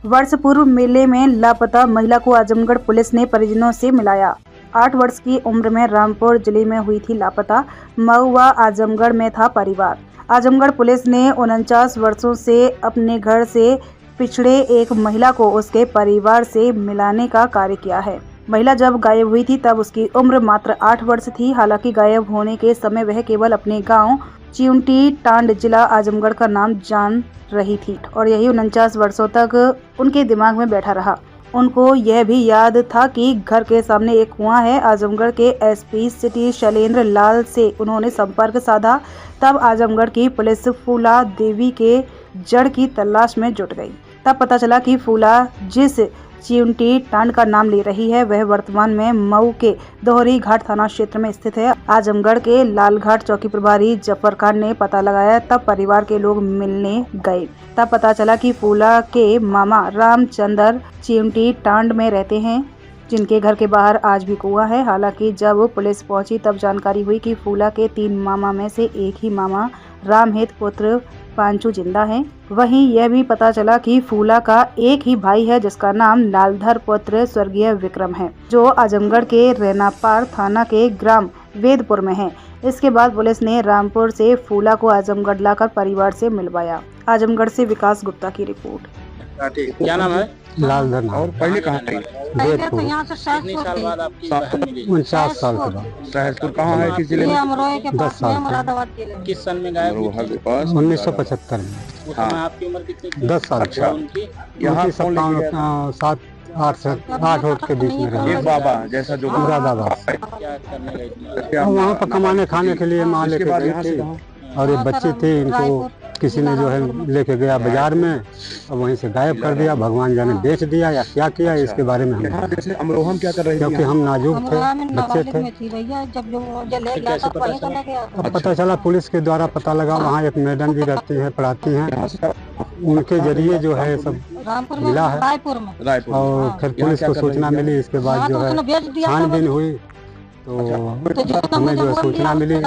वर्ष पूर्व मेले में लापता महिला को आजमगढ़ पुलिस ने परिजनों से मिलाया। 8 वर्ष की उम्र में रामपुर जिले में हुई थी लापता। महुआ आजमगढ़ में था परिवार। आजमगढ़ पुलिस ने 49 वर्षों से अपने घर से पिछड़े एक महिला को उसके परिवार से मिलाने का कार्य किया है। महिला जब गायब हुई थी तब उसकी उम्र मात्र 8 वर्ष थी। हालांकि गायब होने के समय वह केवल अपने गांव चिउंटी टांड जिला आजमगढ़ का नाम जान रही थी और यही 49 वर्षों तक उनके दिमाग में बैठा रहा। उनको यह भी याद था कि घर के सामने एक कुआं है। आजमगढ़ के एसपी सिटी शैलेंद्र लाल से उन्होंने संपर्क साधा। तब आजमगढ़ की पुलिस फूला देवी के जड़ की तलाश में जुट गई। तब पता चला कि फूला जिस चिउंटी टांड का नाम ले रही है वह वर्तमान में मऊ के दोहरी घाट थाना क्षेत्र में स्थित है। आजमगढ़ के लालघाट चौकी प्रभारी जफर खान ने पता लगाया। तब परिवार के लोग मिलने गए। तब पता चला कि फूला के मामा रामचंद्र चिउंटी टांड में रहते हैं, जिनके घर के बाहर आज भी कुआं है। हालांकि जब पुलिस पहुंची तब जानकारी हुई कि फूला के 3 मामा में से एक ही मामा रामहित पुत्र पांचू जिंदा है। वहीं यह भी पता चला कि फूला का एक ही भाई है जिसका नाम लालधर पुत्र स्वर्गीय विक्रम है, जो आजमगढ़ के रेनापार थाना के ग्राम वेदपुर में है। इसके बाद पुलिस ने रामपुर से फूला को आजमगढ़ लाकर परिवार से मिलवाया। आजमगढ़ से विकास गुप्ता की रिपोर्ट। क्या नाम है? लालधन। और पहले कहाँ रही? कितने साल बाद आपकी बहन मिली? 49 साल के बाद। सहसपुर कहाँ है? किस जिले में? 10 साल किस सन में गायब हुई थी? 1975 में। उस समय आपकी उम्र कितनी थी? 10 साल। अच्छा, उनकी यहाँ 7-8 वोट के बीच में रहे। एक बाबा जैसा जो मुरादाबाद। क्या करने गई थी? वहाँ पर कमाने खाने के लिए माँ लेके गई थी और ये बच्चे थे, इनको किसी ने जो है लेके गया बाजार में और वहीं से गायब कर दिया। भगवान जाने बेच दिया या क्या किया इसके बारे में हम जैसे अमरोहम क्या कर रही थी? क्योंकि हम नाजुक थे, बच्चे थे। अब पता चला पुलिस के द्वारा पता लगा, वहाँ एक मैडम भी रहती है, पढ़ाती हैं, उनके जरिए जो है सब मिला है। रायपुर। और फिर पुलिस को सूचना मिली। इसके बाद जो है छानबीन हुई तो हमें जो है सूचना मिली।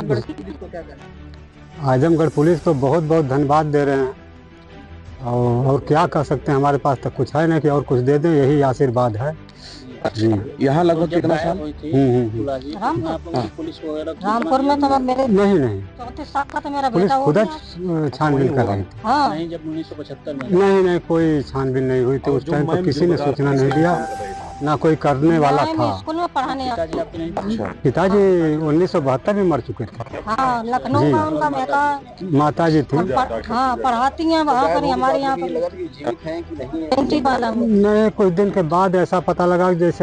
आजमगढ़ पुलिस को बहुत बहुत धन्यवाद दे रहे हैं और क्या कह सकते हैं, हमारे पास तो कुछ है नहीं कि और कुछ दे दें, यही आशीर्वाद है जी। यहाँ लगभग कितना साल? रामपुर में तो मेरे नहीं 34 साल का तो मेरा पुलिस बेटा हो खुद गया। छानबीन कर रही थी। नहीं, जब 1975 में नहीं कोई छानबीन नहीं हुई थी। उस टाइम पर किसी ने सूचना नहीं दिया, ना कोई करने वाला था। स्कूल में पढ़ाने पिताजी आपके नहीं थे? पिताजी 1972 में मर चुके थे। हाँ, लखनऊ में उनका बेटा माता जी थी। हाँ, पढ़ाती हैं वहाँ पर, हमारे यहाँ पर उनकी वाला हूँ। नहीं, कुछ दिन के बाद ऐसा पता लगा जैसे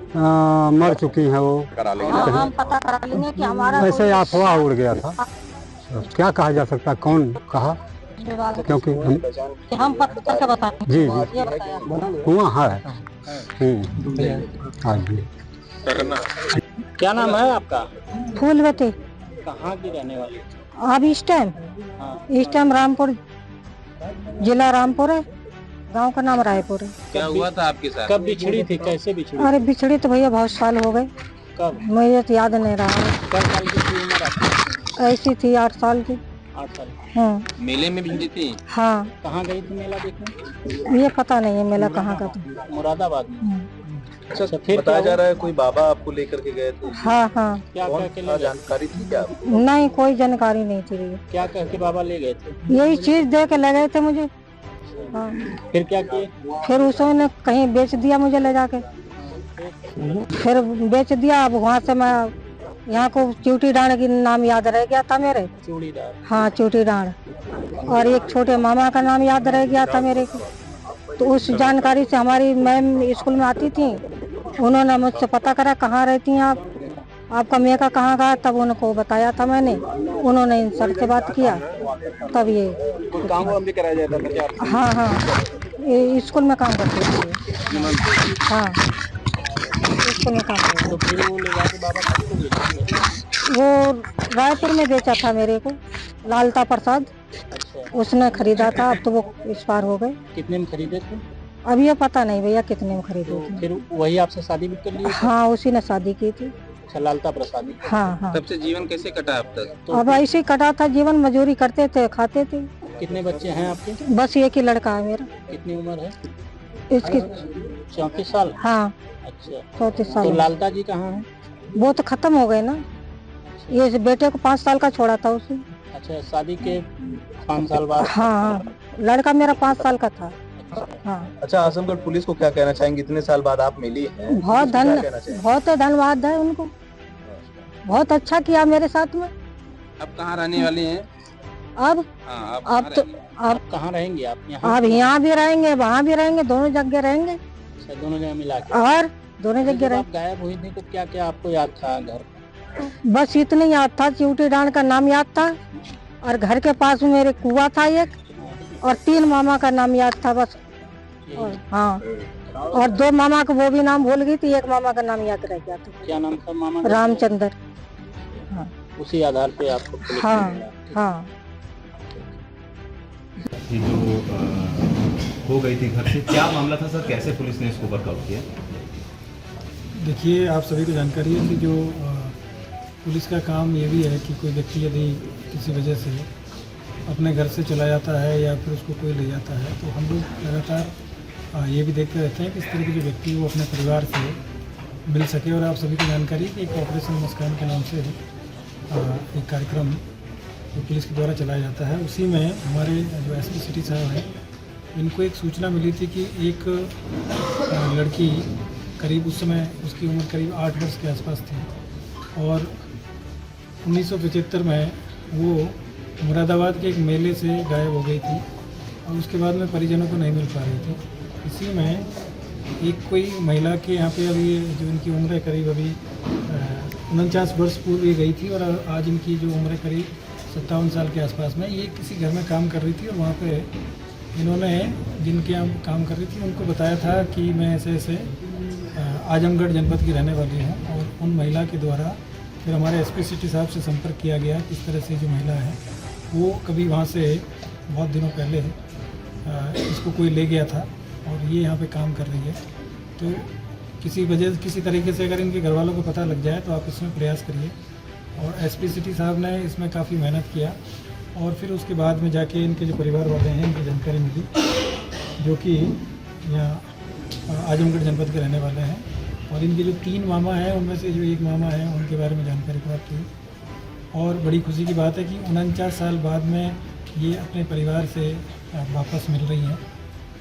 मर चुकी हैं वो। हम पता करा लेंगे कि हमारा ऐसे अफवाह उड़ गया था। क्या कहा जा सकता, कौन कहा, क्योंकि हम पता करके बताएं। जी ये बताया कुआं है। हाँ जी। क्या नाम है आपका? फूलवती। कहाँ की रहने वाली? अब इस टाइम रामपुर, जिला रामपुर है, गांव का नाम रायपुर है। क्या हुआ था आपके साथ? कब बिछड़ी थी? कैसे बिछड़ी? अरे बिछड़ी तो भैया बहुत साल हो गए, कब? मुझे तो याद नहीं रहा। क्या साल की थी उम्र आपकी? ऐसी थी 8 साल की। 8 साल। हाँ। मेले में भिड़ी थी? हाँ। कहाँ गई थी मेला देखने? ये पता नहीं है मेला कहाँ का था। मुरादाबाद में। अच्छा, फिर बताया जा रहा है कोई बाबा आपको लेकर के गए थे? हाँ। क्या कह के ले गए? जानकारी थी क्या? नहीं, कोई जानकारी नहीं थी भैया। क्या कह के बाबा ले गए थे? यही चीज दे के ले गए थे मुझे। हाँ। फिर क्या किए? फिर उसने कहीं बेच दिया मुझे ले जाके। फिर बेच दिया। अब वहाँ से मैं यहाँ को चिउटी डांड की नाम याद रह गया था मेरे। चूड़ीदार। हाँ, चिउटी डांड। और एक छोटे मामा का नाम याद रह गया था मेरे को। तो उस जानकारी से हमारी मैम स्कूल में आती थी, उन्होंने मुझसे पता करा कहाँ रहती हैं आप, आपका मेका कहाँ का, तब उनको बताया था मैंने। उन्होंने इन सर से बात किया, तब ये काम भी कराया जाता था क्या? हाँ, ये स्कूल में काम करती थी। हाँ, स्कूल में काम करती। तो फिर वो ले जाके बाबा किसको बेचे? वो रायपुर में बेचा था मेरे को, लालता प्रसाद। उसने खरीदा था, अब तो वो एक्सपायर हो गए। कितने में खरीदे थे? अब ये पता नहीं भैया कितने में खरीदे थे। फिर वही आपसे शादी भी कर ली? हाँ, उसी ने शादी की थी। अच्छा, लालता प्रसाद। हाँ। तब से जीवन कैसे कटा अब तक? तो अब ऐसे ही कटा था जीवन, मजदूरी करते थे, खाते थे। कितने बच्चे हैं आपके? बस एक ही लड़का है मेरा। कितनी उम्र है? इसकी 34 साल। हाँ अच्छा, 34 तो साल। लालता जी कहाँ है? वो तो खत्म हो गए ना, ये बेटे को 5 साल का छोड़ा था उसे। अच्छा, शादी के 5 साल बाद। हाँ, लड़का मेरा 5 साल का था। हाँ, अच्छा, आजमगढ़ पुलिस को क्या कहना चाहेंगे, इतने साल बाद आप मिली हैं, बहुत पुलिस को क्या कहना चाहेंगे? बहुत धन्यवाद है उनको, बहुत अच्छा किया मेरे साथ में। अब कहाँ रहने वाली हैं? अब अब तो अब कहाँ रहेंगे आप? यहाँ? अब यहाँ भी रहेंगे, वहाँ भी रहेंगे, दोनों जगह रहेंगे अच्छा, दोनों जगह मिला के। और दोनों जब जगह आप रहेंगे। गायब हुई थी तो क्या क्या आपको याद था घर? बस इतने याद था, चिवटी डांड का नाम याद था, और घर के पास में मेरे कुआं था एक, और 3 मामा का नाम याद था बस। और हाँ, और 2 मामा का वो भी नाम भूल गई थी, 1 मामा का नाम याद रह गया था। क्या नाम था मामा का? रामचंद्र। उसी आधार पे आपको पुलिस ने हाँ मिला। हाँ। ये जो हो गई थी घर से, क्या मामला था सर, कैसे पुलिस ने इसको वर्कआउट किया? देखिए, आप सभी को जानकारी है कि जो पुलिस का काम ये भी है कि कोई व्यक्ति यदि किसी वजह से अपने घर से चला जाता है या फिर उसको कोई ले जाता है, तो हम लोग लगातार ये भी देखते रहते हैं कि इस तरह के जो व्यक्ति वो अपने परिवार से मिल सके। और आप सभी को जानकारी है कि एक ऑपरेशन मुस्कान के नाम से एक कार्यक्रम जो पुलिस के द्वारा चलाया जाता है, उसी में हमारे जो एसपी सिटी साहब हैं, इनको एक सूचना मिली थी कि एक लड़की करीब उस समय उसकी उम्र करीब 8 वर्ष के आसपास थी, और 1975 में वो मुरादाबाद के एक मेले से गायब हो गई थी, और उसके बाद में परिजनों को नहीं मिल पा रही थी। इसी में एक कोई महिला के यहाँ पे अभी जो इनकी उम्र है करीब अभी 49 वर्ष पूर्व ये गई थी, और आज इनकी जो उम्र है करीब 57 साल के आसपास में, ये किसी घर में काम कर रही थी, और वहाँ पे इन्होंने जिनके यहाँ काम कर रही थी उनको बताया था कि मैं ऐसे ऐसे आजमगढ़ जनपद की रहने वाली हूँ, और उन महिला के द्वारा फिर हमारे एसपी सिटी साहब से संपर्क किया गया। किस तरह से जो महिला है वो कभी वहाँ से बहुत दिनों पहले इसको कोई ले गया था, और ये यहाँ पे काम कर रही है। तो किसी तरीके से अगर इनके घर वालों को पता लग जाए तो आप इसमें प्रयास करिए। और एसपी सिटी साहब ने इसमें काफ़ी मेहनत किया, और फिर उसके बाद में जाके इनके जो परिवार वाले हैं इनकी जानकारी मिली, जो कि यहाँ आजमगढ़ जनपद के रहने वाले हैं, और इनके जो 3 मामा हैं उनमें से जो 1 मामा है उनके बारे में जानकारी प्राप्त हुई। और बड़ी खुशी की बात है कि 49 साल बाद में ये अपने परिवार से वापस मिल रही हैं।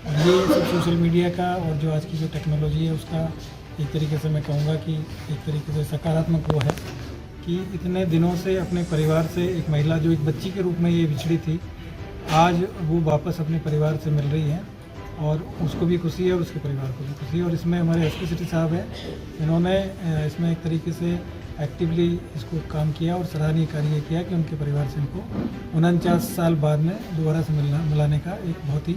और ये सब सोशल मीडिया का और जो आज की जो टेक्नोलॉजी है उसका एक तरीके से मैं कहूँगा कि एक तरीके से सकारात्मक वो है कि इतने दिनों से अपने परिवार से एक महिला जो एक बच्ची के रूप में ये बिछड़ी थी, आज वो वापस अपने परिवार से मिल रही है, और उसको भी खुशी है और उसके परिवार को भी खुशी है। और इसमें हमारे एसपी सिटी साहब हैं, इन्होंने इसमें एक तरीके से एक्टिवली इसको काम किया और सराहनीय कार्य किया कि उनके परिवार से इनको 49 साल बाद में दोबारा से मिलाने का एक बहुत ही